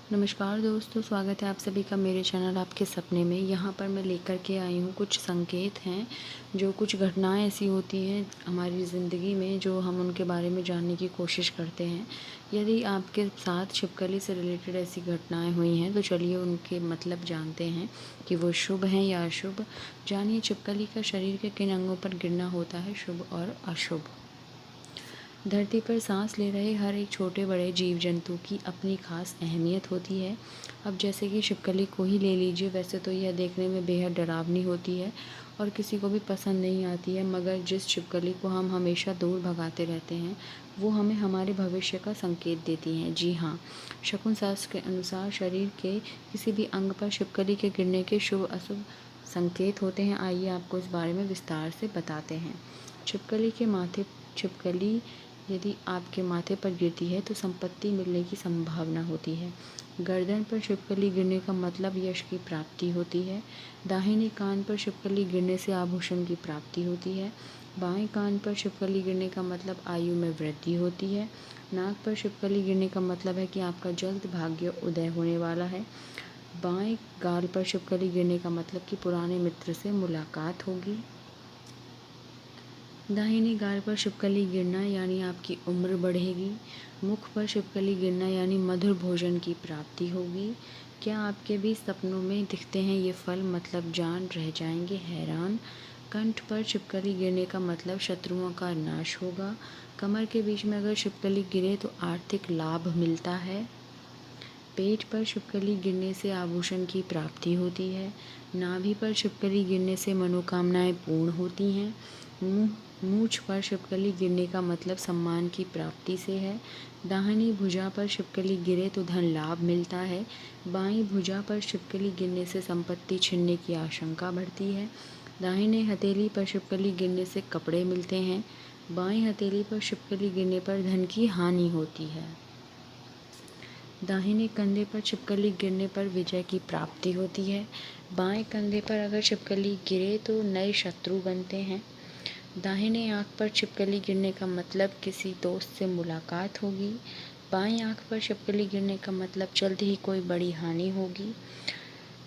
नमस्कार दोस्तों, स्वागत है आप सभी का मेरे चैनल आपके सपने में। यहाँ पर मैं लेकर के आई हूँ कुछ संकेत हैं, जो कुछ घटनाएं ऐसी होती हैं हमारी ज़िंदगी में जो हम उनके बारे में जानने की कोशिश करते हैं। यदि आपके साथ छिपकली से रिलेटेड ऐसी घटनाएं हुई हैं तो चलिए उनके मतलब जानते हैं कि वो शुभ हैं या अशुभ। जानिए छिपकली का शरीर के किन अंगों पर गिरना होता है शुभ और अशुभ। धरती पर सांस ले रहे हर एक छोटे बड़े जीव जंतु की अपनी खास अहमियत होती है। अब जैसे कि छिपकली को ही ले लीजिए, वैसे तो यह देखने में बेहद डरावनी होती है और किसी को भी पसंद नहीं आती है, मगर जिस छिपकली को हम हमेशा दूर भगाते रहते हैं वो हमें हमारे भविष्य का संकेत देती हैं। जी हाँ, शकुन शास्त्र के अनुसार शरीर के किसी भी अंग पर छिपकली के गिरने के शुभ अशुभ संकेत होते हैं। आइए आपको इस बारे में विस्तार से बताते हैं। छिपकली यदि आपके माथे पर गिरती है तो संपत्ति मिलने की संभावना होती है। गर्दन पर छिपकली गिरने का मतलब यश की प्राप्ति होती है। दाहिने कान पर छिपकली गिरने से आभूषण की प्राप्ति होती है। बाएं कान पर छिपकली गिरने का मतलब आयु में वृद्धि होती है। नाक पर छिपकली गिरने का मतलब है कि आपका जल्द भाग्य उदय होने वाला है। बाएं गाल पर छिपकली गिरने का मतलब कि पुराने मित्र से मुलाकात होगी। दाहिने गाल पर छिपकली गिरना यानी आपकी उम्र बढ़ेगी। मुख पर छिपकली गिरना यानी मधुर भोजन की प्राप्ति होगी। क्या आपके भी सपनों में दिखते हैं ये फल? मतलब जान रह जाएंगे हैरान। कंठ पर छिपकली गिरने का मतलब शत्रुओं का नाश होगा। कमर के बीच में अगर छिपकली गिरे तो आर्थिक लाभ मिलता है। पेट पर छिपकली गिरने से आभूषण की प्राप्ति होती है। नाभि पर छिपकली गिरने से मनोकामनाएं पूर्ण होती हैं। मूंछ पर छिपकली गिरने का मतलब सम्मान की प्राप्ति से है। दाहिनी भुजा पर छिपकली गिरे तो धन लाभ मिलता है। बाईं भुजा पर छिपकली गिरने से संपत्ति छिनने की आशंका बढ़ती है। दाहिने हथेली पर छिपकली गिरने से कपड़े मिलते हैं। बाईं हथेली पर छिपकली गिरने पर धन की हानि होती है। दाहिने कंधे पर छिपकली गिरने पर विजय की प्राप्ति होती है। बाएं कंधे पर अगर छिपकली गिरे तो नए शत्रु बनते हैं। दाहिने आँख पर छिपकली गिरने का मतलब किसी दोस्त से मुलाकात होगी। बाईं आँख पर छिपकली गिरने का मतलब जल्द ही कोई बड़ी हानि होगी।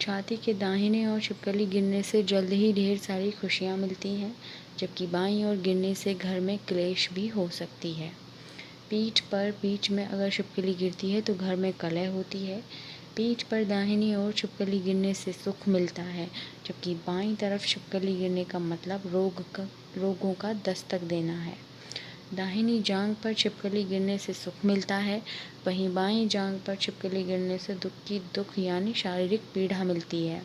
छाती के दाहिने ओर छिपकली गिरने से जल्द ही ढेर सारी खुशियाँ मिलती हैं, जबकि बाईं ओर गिरने से घर में क्लेश भी हो सकती है। पीठ पर बीच में अगर छिपकली गिरती है तो घर में कलह होती है। पीठ पर दाहिनी ओर छिपकली गिरने से सुख मिलता है, जबकि बाईं तरफ छिपकली गिरने का मतलब रोगों का दस्तक देना है। दाहिनी जांघ पर छिपकली गिरने से सुख मिलता है, वहीं बाईं जांघ पर छिपकली गिरने से दुख यानी शारीरिक पीड़ा मिलती है।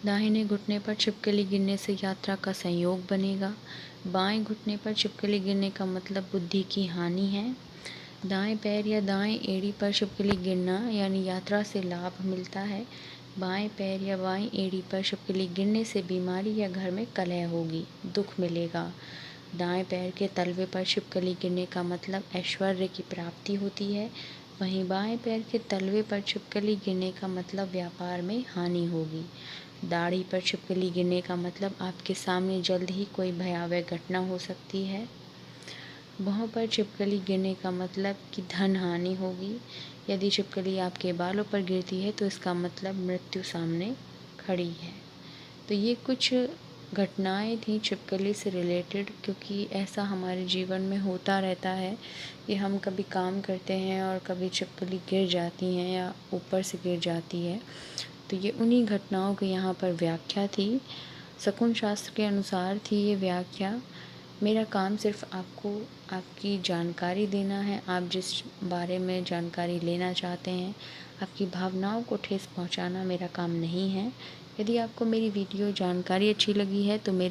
दाहिने घुटने पर छिपकली गिरने से यात्रा का संयोग बनेगा। बाएं घुटने पर छिपकली गिरने का मतलब बुद्धि की हानि है। दाएं पैर या दाएं एड़ी पर छिपकली गिरना यानी यात्रा से लाभ मिलता है। बाएं पैर या बाएं एड़ी पर छिपकली गिरने से बीमारी या घर में कलह होगी, दुख मिलेगा। दाएं पैर के तलवे पर छिपकली गिरने का मतलब ऐश्वर्य की प्राप्ति होती है, वहीं बाएं पैर के तलवे पर छिपकली गिरने का मतलब व्यापार में हानि होगी। दाढ़ी पर छिपकली गिरने का मतलब आपके सामने जल्द ही कोई भयावह घटना हो सकती है। भौं पर छिपकली गिरने का मतलब कि धन हानि होगी। यदि छिपकली आपके बालों पर गिरती है तो इसका मतलब मृत्यु सामने खड़ी है। तो ये कुछ घटनाएं थी छिपकली से रिलेटेड, क्योंकि ऐसा हमारे जीवन में होता रहता है कि हम कभी काम करते हैं और कभी छिपकली गिर जाती हैं या ऊपर से गिर जाती है। तो ये उन्हीं घटनाओं की यहाँ पर व्याख्या थी। शकुन शास्त्र के अनुसार थी ये व्याख्या। मेरा काम सिर्फ आपको आपकी जानकारी देना है। आप जिस बारे में जानकारी लेना चाहते हैं, आपकी भावनाओं को ठेस पहुंचाना मेरा काम नहीं है। यदि आपको मेरी वीडियो जानकारी अच्छी लगी है तो मेरे